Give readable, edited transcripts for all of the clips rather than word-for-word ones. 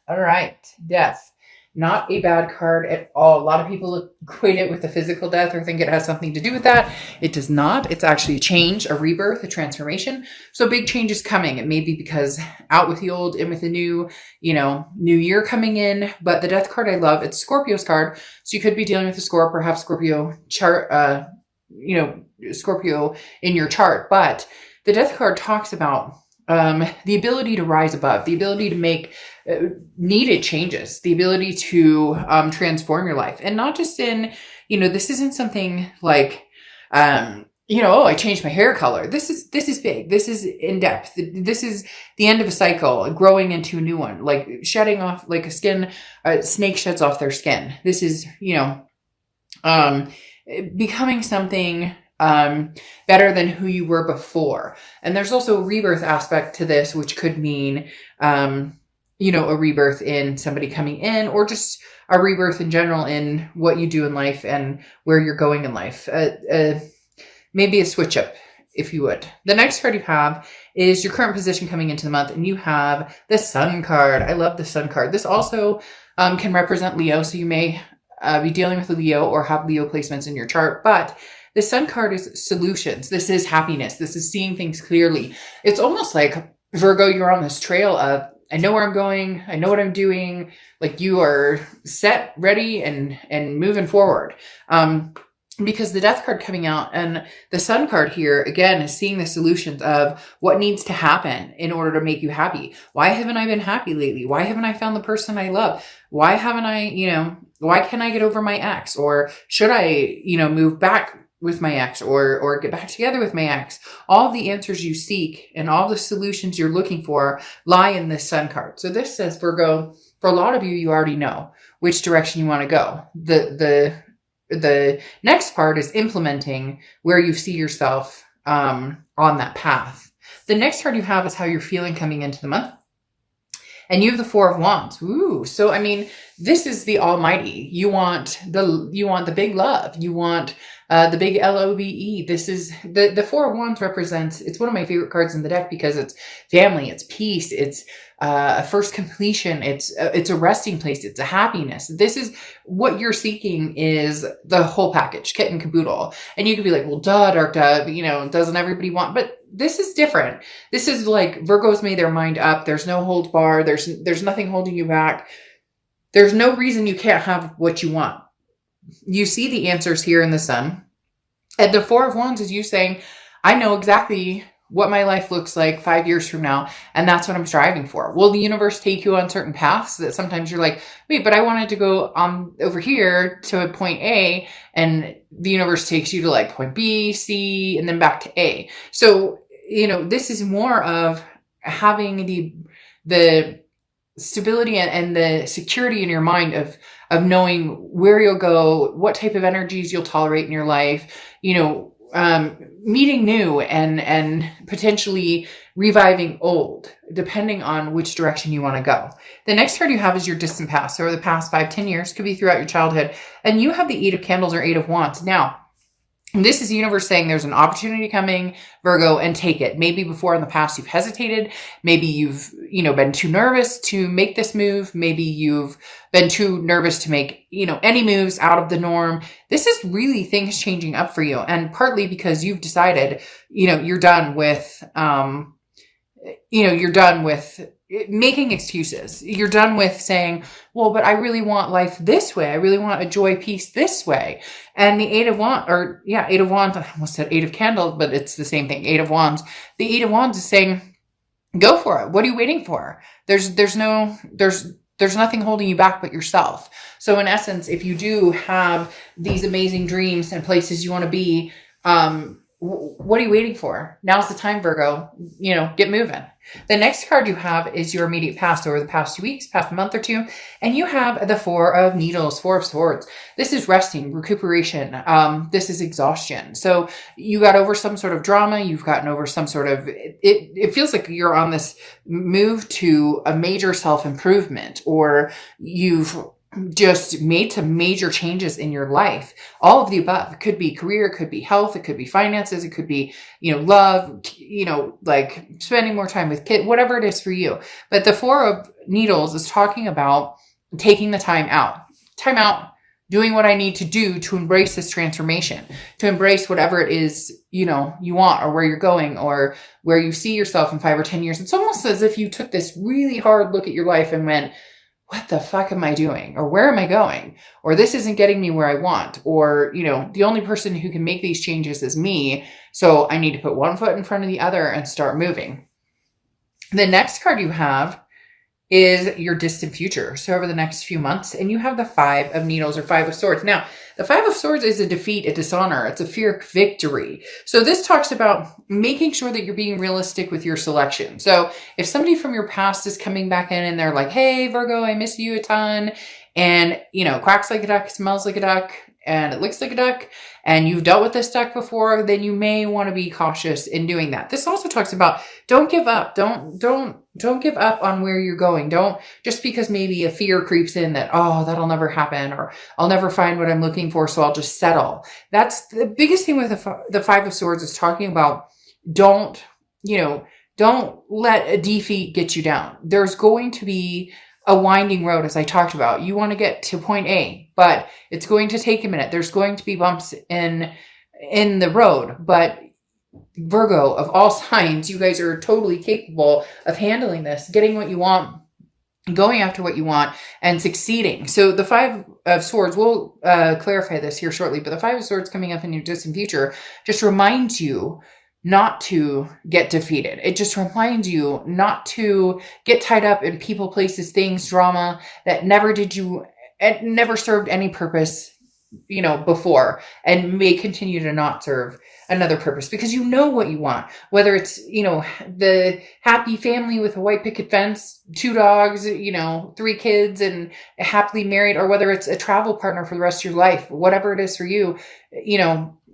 All right. Death. Not a bad card at all. A lot of people equate it with a physical death or think it has something to do with that. It does not. It's actually a change, a rebirth, a transformation. So big change is coming. It may be because out with the old, in with the new, new year coming in. But the death card I love, it's Scorpio's card. So you could be dealing with a Scorpio or have Scorpio chart, Scorpio in your chart. But the death card talks about the ability to rise above, the ability to make needed changes, the ability to transform your life. And not just in, this isn't something like, oh, I changed my hair color. This is big. This is in depth. This is the end of a cycle, growing into a new one, like shedding off, like a snake sheds off their skin. This is, becoming something better than who you were before. And there's also a rebirth aspect to this, which could mean, a rebirth in somebody coming in, or just a rebirth in general in what you do in life and where you're going in life. Maybe a switch up, if you would. The next card you have is your current position coming into the month, and you have the Sun card. I love the Sun card. This also can represent Leo, so you may be dealing with a Leo or have Leo placements in your chart, but the Sun card is solutions. This is happiness. This is seeing things clearly. It's almost like, Virgo, you're on this trail of, I know where I'm going. I know what I'm doing. Like you are set, ready, and moving forward. Because the Death card coming out and the Sun card here, again, is seeing the solutions of what needs to happen in order to make you happy. Why haven't I been happy lately? Why haven't I found the person I love? Why haven't I, why can't I get over my ex? Or should I, move back with my ex or get back together with my ex? All the answers you seek and all the solutions you're looking for lie in this Sun card. So this says, Virgo, for a lot of you, you already know which direction you want to go. The next part is implementing where you see yourself on that path. The next card you have is how you're feeling coming into the month. And you have the Four of Wands. Ooh. So, this is the almighty. You want the big love. You want the big LOVE. This is the Four of Wands represents, it's one of my favorite cards in the deck because it's family, it's peace, it's a first completion, it's a resting place, it's a happiness. This is what you're seeking, is the whole package, kit and caboodle. And you could be like, well, duh, dark dove, doesn't everybody want, but this is different. This is like Virgo's made their mind up. There's no hold bar. There's nothing holding you back. There's no reason you can't have what you want. You see the answers here in the Sun. And the Four of Wands is you saying, I know exactly what my life looks like 5 years from now, and that's what I'm striving for. Will the universe take you on certain paths that sometimes you're like, wait, but I wanted to go over here to a point A, and the universe takes you to like point B, C, and then back to A. So, this is more of having the stability and the security in your mind of knowing where you'll go, what type of energies you'll tolerate in your life, meeting new and potentially reviving old, depending on which direction you want to go. The next card you have is your distant past, or the past 5-10 years, could be throughout your childhood. And you have the Eight of Candles or Eight of Wands. Now, this is the universe saying there's an opportunity coming, Virgo, and take it. Maybe before in the past you've hesitated. Maybe you've, been too nervous to make this move. Maybe you've been too nervous to make, any moves out of the norm. This is really things changing up for you. And partly because you've decided, you're done with, you're done with making excuses. You're done with saying, well, but I really want life this way. I really want a joy, peace this way. And the Eight of Wands, I almost said Eight of Candles, but it's the same thing. Eight of Wands. The Eight of Wands is saying, go for it. What are you waiting for? There's nothing holding you back but yourself. So in essence, if you do have these amazing dreams and places you want to be, what are you waiting for? Now's the time, Virgo. Get moving. The next card you have is your immediate past, over the past 2 weeks, past month or two. And you have the Four of Needles, Four of Swords. This is resting, recuperation. This is exhaustion. So you got over some sort of drama. You've gotten over some sort of, it feels like you're on this move to a major self-improvement, or you've just made some major changes in your life. All of the above. It could be career, it could be health, it could be finances, it could be, love, like spending more time with kids, whatever it is for you. But the Four of Needles is talking about taking the time out, doing what I need to do to embrace this transformation, to embrace whatever it is, you want, or where you're going, or where you see yourself in 5 or 10 years. It's almost as if you took this really hard look at your life and went, what the fuck am I doing? Or where am I going? Or this isn't getting me where I want. Or, the only person who can make these changes is me. So I need to put one foot in front of the other and start moving. The next card you have is your distant future. So over the next few months, and you have the Five of Needles or Five of Swords. Now, the Five of Swords is a defeat, a dishonor. It's a fear of victory. So this talks about making sure that you're being realistic with your selection. So if somebody from your past is coming back in and they're like, hey, Virgo, I miss you a ton. And, quacks like a duck, smells like a duck, and it looks like a duck, and you've dealt with this duck before, then you may want to be cautious in doing that. This also talks about don't give up. Don't give up on where you're going. Don't, just because maybe a fear creeps in that, oh, that'll never happen, or I'll never find what I'm looking for, so I'll just settle. That's the biggest thing with the Five of Swords is talking about don't let a defeat get you down. There's going to be a winding road, as I talked about. You want to get to point A, but it's going to take a minute. There's going to be bumps in the road, but Virgo, of all signs, you guys are totally capable of handling this, getting what you want, going after what you want, and succeeding. So the Five of Swords, we'll clarify this here shortly, but the Five of Swords coming up in your distant future just reminds you not to get defeated. It just reminds you not to get tied up in people, places, things, drama that it never served any purpose, before, and may continue to not serve another purpose, because you know what you want, whether it's, the happy family with a white picket fence, 2 dogs, 3 kids, and happily married, or whether it's a travel partner for the rest of your life, whatever it is for you,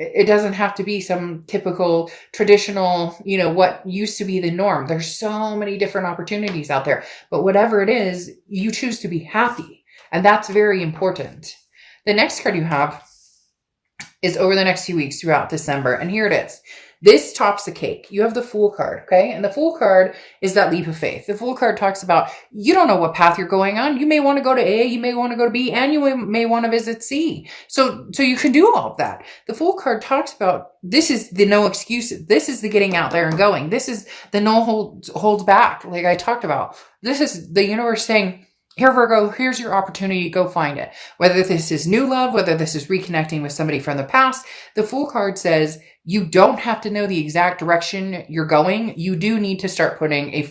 it doesn't have to be some typical traditional, what used to be the norm. There's so many different opportunities out there, but whatever it is, you choose to be happy. And that's very important. The next card you have is over the next few weeks throughout December. And here it is. This tops the cake. You have the Fool card, okay? And the Fool card is that leap of faith. The Fool card talks about, you don't know what path you're going on. You may want to go to A, you may want to go to B, and you may want to visit C. So you can do all of that. The Fool card talks about, this is the no excuses. This is the getting out there and going. This is the no holds back, like I talked about. This is the universe saying, here, Virgo, here's your opportunity. Go find it. Whether this is new love, whether this is reconnecting with somebody from the past, the Fool card says you don't have to know the exact direction you're going. You do need to start putting a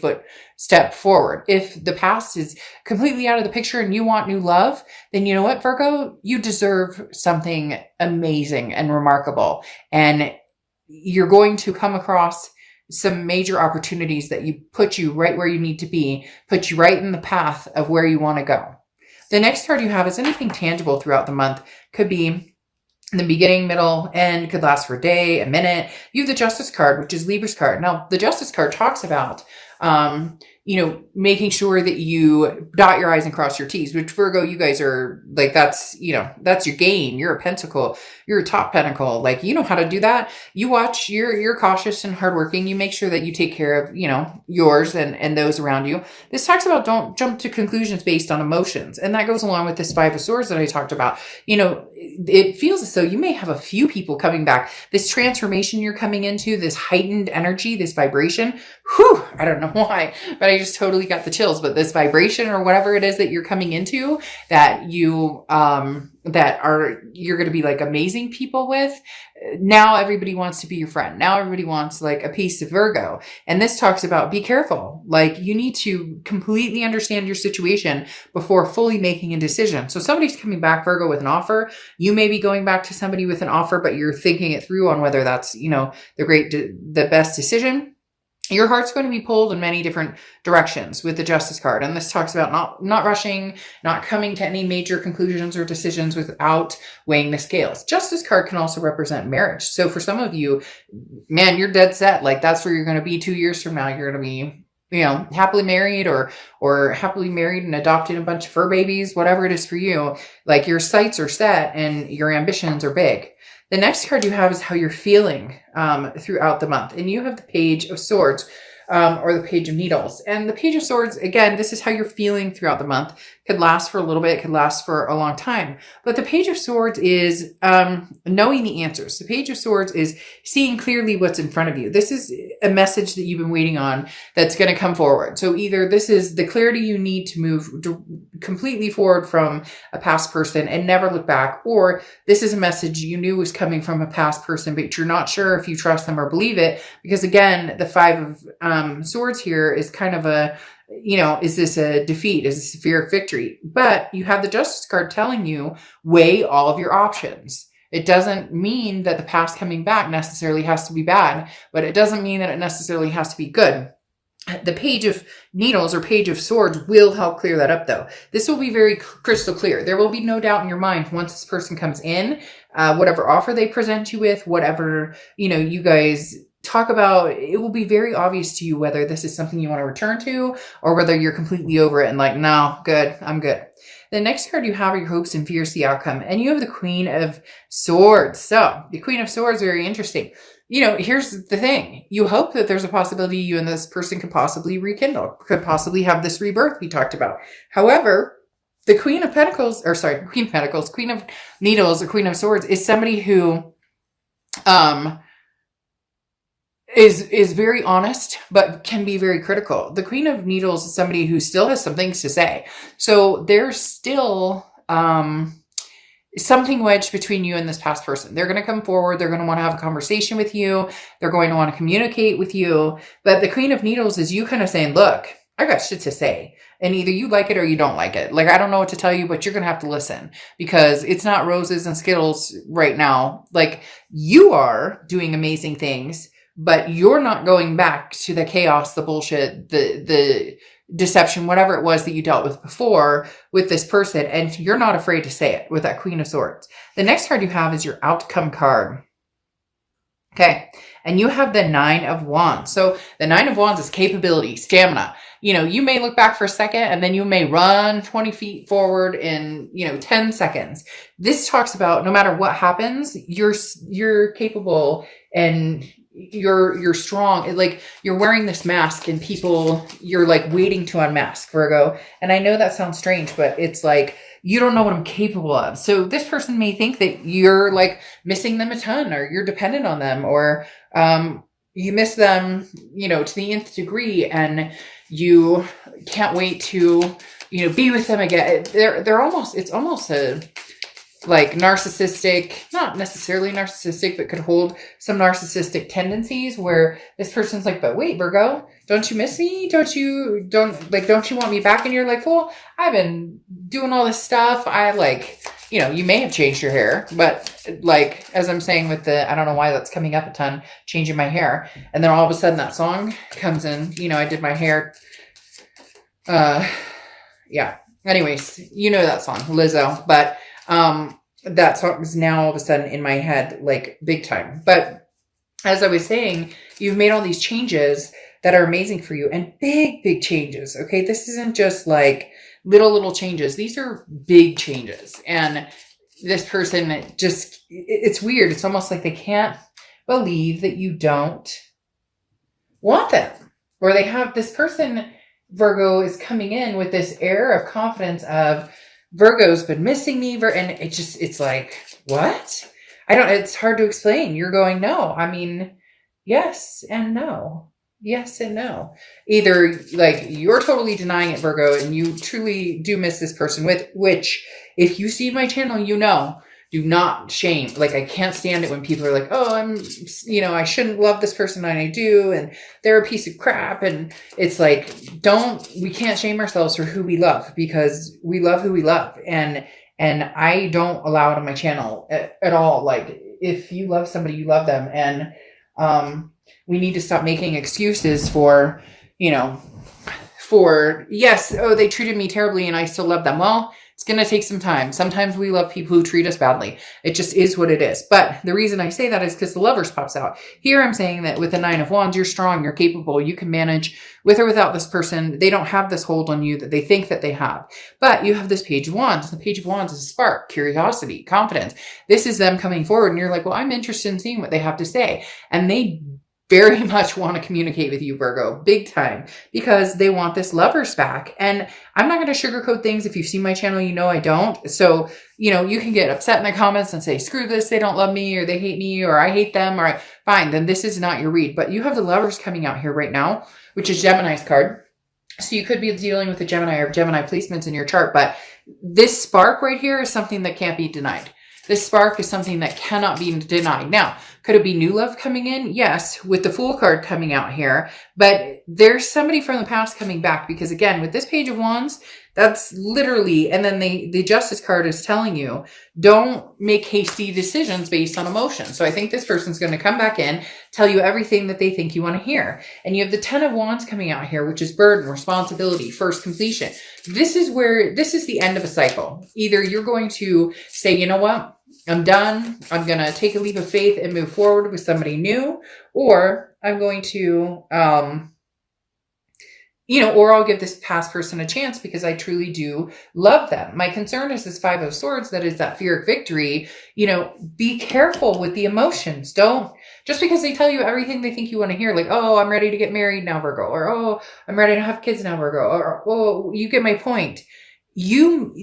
step forward. If the past is completely out of the picture and you want new love, then you know what, Virgo? You deserve something amazing and remarkable. And you're going to come across some major opportunities that put you right where you need to be, put you right in the path of where you want to go. The next card you have is anything tangible throughout the month. Could be in the beginning, middle, end, could last for a day, a minute. You have the Justice card, which is Libra's card. Now, the Justice card talks about, making sure that you dot your I's and cross your T's, which Virgo, you guys are like, that's your game. You're a pentacle. You're a top pentacle. Like, you know how to do that. You watch, you're cautious and hardworking. You make sure that you take care of, yours and those around you. This talks about don't jump to conclusions based on emotions. And that goes along with this Five of Swords that I talked about. It feels as though you may have a few people coming back. This transformation you're coming into, this heightened energy, this vibration. Whew, I don't know why, but I just totally got the chills. But this vibration or whatever it is that you're coming into, that you're going to be like amazing people with. Now everybody wants to be your friend. Now everybody wants like a piece of Virgo. And this talks about be careful. Like, you need to completely understand your situation before fully making a decision. So somebody's coming back, Virgo, with an offer. You may be going back to somebody with an offer, but you're thinking it through on whether that's, the best decision. Your heart's going to be pulled in many different directions with the Justice card. And this talks about not rushing, not coming to any major conclusions or decisions without weighing the scales. Justice card can also represent marriage. So for some of you, man, you're dead set. Like, that's where you're going to be 2 years from now. You're going to be happily married or happily married and adopted a bunch of fur babies, whatever it is for you, like your sights are set and your ambitions are big. The next card you have is how you're feeling throughout the month. And you have the Page of Swords, or the Page of Needles. And the Page of Swords, again, this is how you're feeling throughout the month. Could last for a little bit, could last for a long time. But the Page of Swords is knowing the answers. The Page of Swords is seeing clearly what's in front of you. This is a message that you've been waiting on that's going to come forward. So either this is the clarity you need to move completely forward from a past person and never look back, or this is a message you knew was coming from a past person, but you're not sure if you trust them or believe it. Because again, the Five of Swords here is kind of a, is this a defeat? Is this a fear of victory? But you have the Justice card telling you, weigh all of your options. It doesn't mean that the past coming back necessarily has to be bad, but it doesn't mean that it necessarily has to be good. The Page of Needles or Page of Swords will help clear that up, though. This will be very crystal clear. There will be no doubt in your mind once this person comes in, whatever offer they present you with, whatever, you guys talk about, it will be very obvious to you whether this is something you want to return to or whether you're completely over it and like, no, good, I'm good. The next card you have are your hopes and fears, the outcome. And you have the Queen of Swords. So the Queen of Swords, very interesting. Here's the thing. You hope that there's a possibility you and this person could possibly rekindle, could possibly have this rebirth we talked about. However, the Queen of Pentacles, Queen of Needles, or Queen of Swords is somebody who is very honest, but can be very critical. The Queen of Needles is somebody who still has some things to say. So there's still something wedged between you and this past person. They're going to come forward. They're going to want to have a conversation with you. They're going to want to communicate with you. But the Queen of Needles is you kind of saying, look, I got shit to say. And either you like it or you don't like it. Like, I don't know what to tell you, but you're going to have to listen because it's not roses and Skittles right now. Like, you are doing amazing things, but you're not going back to the chaos, the bullshit, the deception, whatever it was that you dealt with before with this person. And you're not afraid to say it with that Queen of Swords. The next card you have is your outcome card. Okay. And you have the Nine of Wands. So the Nine of Wands is capability, stamina. You may look back for a second and then you may run 20 feet forward in, 10 seconds. This talks about no matter what happens, you're capable and you're strong. Like, you're wearing this mask and you're like waiting to unmask, Virgo. And I know that sounds strange, but it's like, you don't know what I'm capable of. So this person may think that you're like missing them a ton, or you're dependent on them, or you miss them, to the nth degree, and you can't wait to, be with them again. It's almost a like narcissistic, not necessarily narcissistic, but could hold some narcissistic tendencies where this person's like, but wait, Virgo, don't you miss me? Don't you want me back? And you're like, well, I've been doing all this stuff. You may have changed your hair, but like, as I'm saying with I don't know why that's coming up a ton, changing my hair. And then all of a sudden that song comes in, I did my hair. Yeah. Anyways, that song, Lizzo, but that song is now all of a sudden in my head, like big time. But as I was saying, you've made all these changes that are amazing for you, and big, big changes. Okay. This isn't just like little changes. These are big changes. And this person it's weird. It's almost like they can't believe that you don't want them, or they have this person, Virgo, is coming in with this air of confidence of, Virgo's been missing me, and it's like, what? It's hard to explain. You're going, no. I mean, yes and no. Yes and no. Either like you're totally denying it, Virgo, and you truly do miss this person, which if you see my channel, do not shame. Like, I can't stand it when people are like, oh, I shouldn't love this person and I do, and they're a piece of crap. And it's like, we can't shame ourselves for who we love, because we love who we love. And I don't allow it on my channel at all. Like, if you love somebody, you love them. And we need to stop making excuses for for, yes, oh, they treated me terribly and I still love them. Well, it's going to take some time. Sometimes we love people who treat us badly. It just is what it is. But the reason I say that is because the Lovers pops out. Here I'm saying that with the Nine of Wands, you're strong, you're capable, you can manage with or without this person. They don't have this hold on you that they think that they have. But you have this Page of Wands. The Page of Wands is a spark, curiosity, confidence. This is them coming forward and you're like, well, I'm interested in seeing what they have to say. And they very much want to communicate with you, Virgo, big time, because they want this Lovers back. And I'm not going to sugarcoat things. If you've seen my channel, you know I don't. So, you know, you can get upset in the comments and say, screw this, they don't love me, or they hate me, or I hate them, or fine, then this is not your read. But you have the Lovers coming out here right now, which is Gemini's card. So you could be dealing with a Gemini or Gemini placements in your chart, but this spark right here is something that can't be denied. This spark is something that cannot be denied. Now, could it be new love coming in? Yes, with the Fool card coming out here. But there's somebody from the past coming back because, again, with this Page of Wands, that's literally, and then the Justice card is telling you, don't make hasty decisions based on emotion. So I think this person's going to come back in, tell you everything that they think you want to hear. And you have the Ten of Wands coming out here, which is burden, responsibility, first completion. This is the end of a cycle. Either you're going to say, you know what? I'm done. I'm going to take a leap of faith and move forward with somebody new, or I'm going to, or I'll give this past person a chance because I truly do love them. My concern is this Five of Swords, that is that fear of victory. Be careful with the emotions. Don't, just because they tell you everything they think you want to hear, like, oh, I'm ready to get married now, Virgo, or, oh, I'm ready to have kids now, Virgo, or, oh, you get my point. You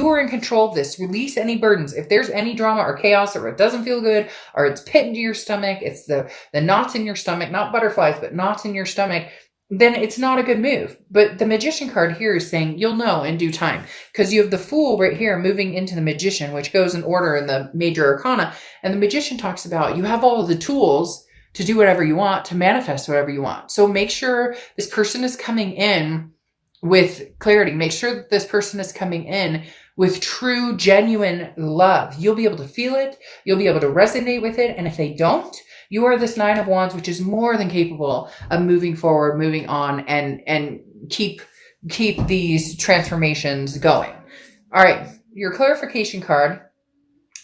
are in control of this. Release any burdens. If there's any drama or chaos, or it doesn't feel good, or it's pit into your stomach, it's the knots in your stomach, not butterflies, but knots in your stomach, then it's not a good move. But the Magician card here is saying you'll know in due time, because you have the Fool right here moving into the Magician, which goes in order in the major arcana. And the Magician talks about you have all of the tools to do whatever you want, to manifest whatever you want. So make sure this person is coming in with clarity. Make sure that this person is coming in with true, genuine love. You'll be able to feel it. You'll be able to resonate with it. And if they don't, you are this Nine of Wands, which is more than capable of moving forward, moving on, and keep these transformations going. All right. Your clarification card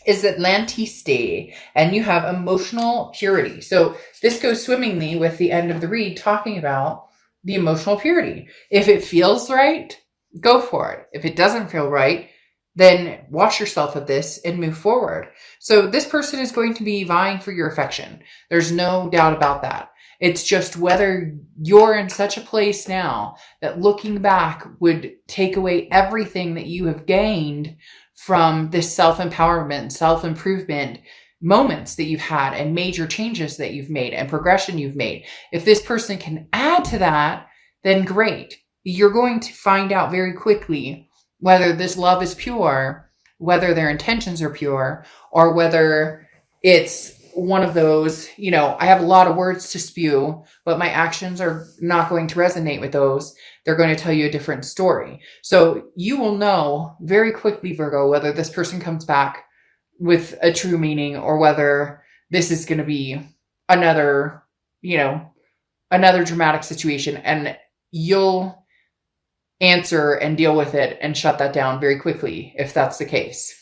is Atlantiste, and you have emotional purity. So this goes swimmingly with the end of the read, talking about the emotional purity. If it feels right, go for it. If it doesn't feel right, then wash yourself of this and move forward. So this person is going to be vying for your affection. There's no doubt about that. It's just whether you're in such a place now that looking back would take away everything that you have gained from this self-empowerment, self-improvement moments that you've had, and major changes that you've made, and progression you've made. If this person can add to that, then great. You're going to find out very quickly whether this love is pure, whether their intentions are pure, or whether it's one of those, I have a lot of words to spew, but my actions are not going to resonate with those. They're going to tell you a different story. So you will know very quickly, Virgo, whether this person comes back with a true meaning, or whether this is going to be another dramatic situation, and you'll answer and deal with it and shut that down very quickly if that's the case.